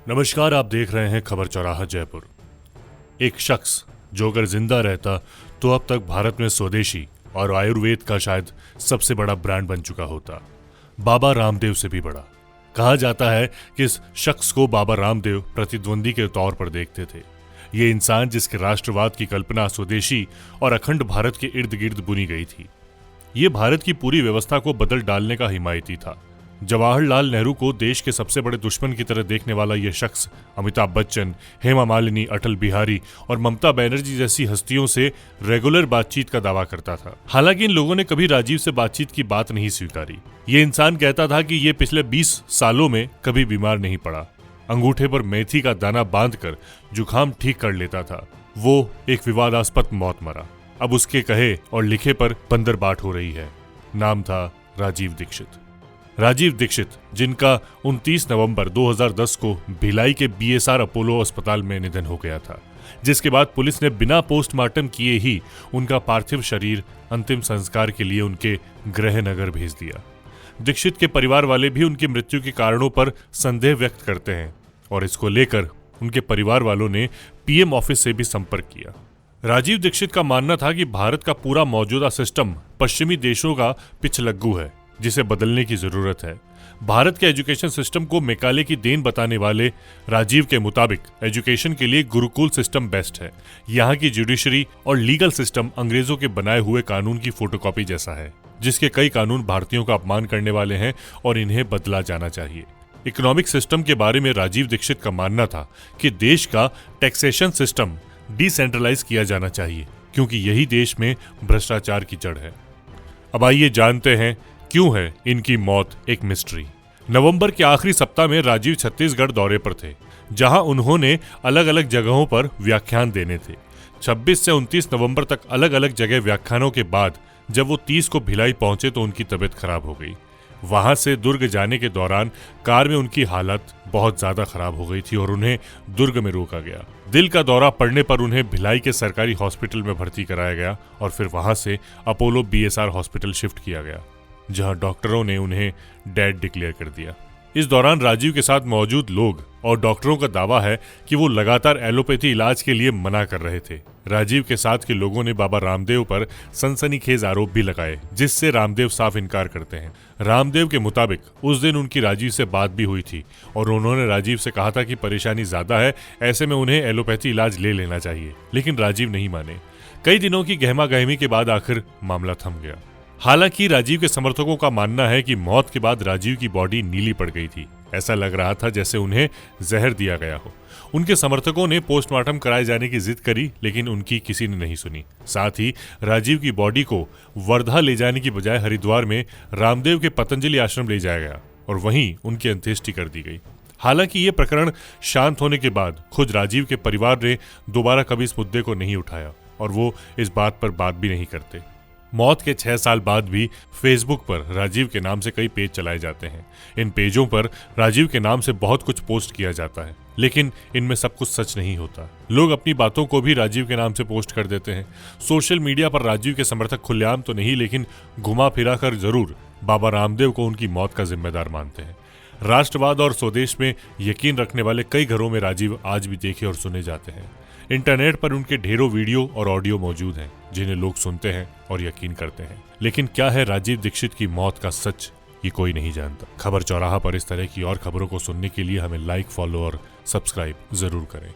नमस्कार, आप देख रहे हैं खबर चौराहा जयपुर। एक शख्स जो अगर जिंदा रहता तो अब तक भारत में स्वदेशी और आयुर्वेद का शायद सबसे बड़ा ब्रांड बन चुका होता। बाबा रामदेव से भी बड़ा। कहा जाता है कि इस शख्स को बाबा रामदेव प्रतिद्वंदी के तौर पर देखते थे। ये इंसान जिसके राष्ट्रवाद की कल्पना स्वदेशी और अखंड भारत के इर्द गिर्द बुनी गई थी। ये भारत की पूरी व्यवस्था को बदल डालने का हिमायती था। जवाहरलाल नेहरू को देश के सबसे बड़े दुश्मन की तरह देखने वाला यह शख्स अमिताभ बच्चन, हेमा मालिनी, अटल बिहारी और ममता बनर्जी जैसी हस्तियों से रेगुलर बातचीत का दावा करता था। हालांकि इन लोगों ने कभी राजीव से बातचीत की बात नहीं स्वीकारी। ये इंसान कहता था कि ये पिछले 20 सालों में कभी बीमार नहीं पड़ा। अंगूठे पर मेथी का दाना बांधकर जुकाम ठीक कर लेता था। वो एक विवादास्पद मौत मरा। अब उसके कहे और लिखे पर बंदरबाट हो रही है। नाम था राजीव दीक्षित। राजीव दीक्षित, जिनका 29 नवंबर 2010 को भिलाई के बीएसआर अपोलो अस्पताल में निधन हो गया था, जिसके बाद पुलिस ने बिना पोस्टमार्टम किए ही उनका पार्थिव शरीर अंतिम संस्कार के लिए उनके गृह नगर भेज दिया। दीक्षित के परिवार वाले भी उनकी मृत्यु के कारणों पर संदेह व्यक्त करते हैं और इसको लेकर उनके परिवार वालों ने पीएम ऑफिस से भी संपर्क किया। राजीव दीक्षित का मानना था कि भारत का पूरा मौजूदा सिस्टम पश्चिमी देशों का पिछलग्गू है, जिसे बदलने की जरूरत है। भारत के एजुकेशन सिस्टम को मैकाले की देन बताने वाले राजीव के मुताबिक एजुकेशन के लिए गुरुकुल सिस्टम बेस्ट है। यहाँ की जुडिशरी और लीगल सिस्टम अंग्रेजों के बनाए हुए कानून की फोटोकॉपी जैसा है, जिसके कई कानून भारतीयों का अपमान करने वाले हैं और इन्हें बदला जाना चाहिए। इकोनॉमिक सिस्टम के बारे में राजीव दीक्षित का मानना था कि देश का टैक्सेशन सिस्टम डिसेंट्रलाइज किया जाना चाहिए, क्योंकि यही देश में भ्रष्टाचार की जड़ है। अब आइए जानते हैं क्यों है इनकी मौत एक मिस्ट्री। नवंबर के आखिरी सप्ताह में राजीव छत्तीसगढ़ दौरे पर थे, जहां उन्होंने अलग अलग जगहों पर व्याख्यान देने थे। 26 से 29 नवंबर तक अलग अलग जगह व्याख्यानों के बाद जब वो 30 को भिलाई पहुंचे तो उनकी तबीयत खराब हो गई। वहां से दुर्ग जाने के दौरान कार में उनकी हालत बहुत ज्यादा खराब हो गई थी और उन्हें दुर्ग में रोका गया। दिल का दौरा पड़ने पर उन्हें भिलाई के सरकारी हॉस्पिटल में भर्ती कराया गया और फिर वहां से अपोलो बीएसआर हॉस्पिटल शिफ्ट किया गया, जहां डॉक्टरों ने उन्हें डेड डिक्लेयर कर दिया। इस दौरान राजीव के साथ मौजूद लोग और डॉक्टरों का दावा है कि वो लगातार एलोपैथी इलाज के लिए मना कर रहे थे। राजीव के साथ के लोगों ने बाबा रामदेव पर सनसनीखेज आरोप भी लगाए, जिससे रामदेव साफ इनकार करते हैं। रामदेव के मुताबिक उस दिन उनकी राजीव से बात भी हुई थी और उन्होंने राजीव से कहा था कि परेशानी ज्यादा है, ऐसे में उन्हें एलोपैथी इलाज ले लेना चाहिए, लेकिन राजीव नहीं माने। कई दिनों की गहमा गहमी के बाद आखिर मामला थम गया। हालांकि राजीव के समर्थकों का मानना है कि मौत के बाद राजीव की बॉडी नीली पड़ गई थी। ऐसा लग रहा था जैसे उन्हें जहर दिया गया हो। उनके समर्थकों ने पोस्टमार्टम कराए जाने की जिद करी, लेकिन उनकी किसी ने नहीं सुनी। साथ ही राजीव की बॉडी को वर्धा ले जाने की बजाय हरिद्वार में रामदेव के पतंजलि आश्रम ले जाया गया और वहीं उनकी अंत्येष्टि कर दी गई। हालांकि ये प्रकरण शांत होने के बाद खुद राजीव के परिवार ने दोबारा कभी इस मुद्दे को नहीं उठाया और वो इस बात पर बात भी नहीं करते। मौत के 6 साल बाद भी फेसबुक पर राजीव के नाम से कई पेज चलाए जाते हैं। इन पेजों पर राजीव के नाम से बहुत कुछ पोस्ट किया जाता है, लेकिन इनमें सब कुछ सच नहीं होता। लोग अपनी बातों को भी राजीव के नाम से पोस्ट कर देते हैं। सोशल मीडिया पर राजीव के समर्थक खुलेआम तो नहीं, लेकिन घुमा फिरा कर जरूर बाबा रामदेव को उनकी मौत का जिम्मेदार मानते हैं। राष्ट्रवाद और स्वदेश में यकीन रखने वाले कई घरों में राजीव आज भी देखे और सुने जाते हैं। इंटरनेट पर उनके ढेरों वीडियो और ऑडियो मौजूद हैं, जिन्हें लोग सुनते हैं और यकीन करते हैं। लेकिन क्या है राजीव दीक्षित की मौत का सच, ये कोई नहीं जानता। खबर चौराहा पर इस तरह की और खबरों को सुनने के लिए हमें लाइक, फॉलो और सब्सक्राइब जरूर करें।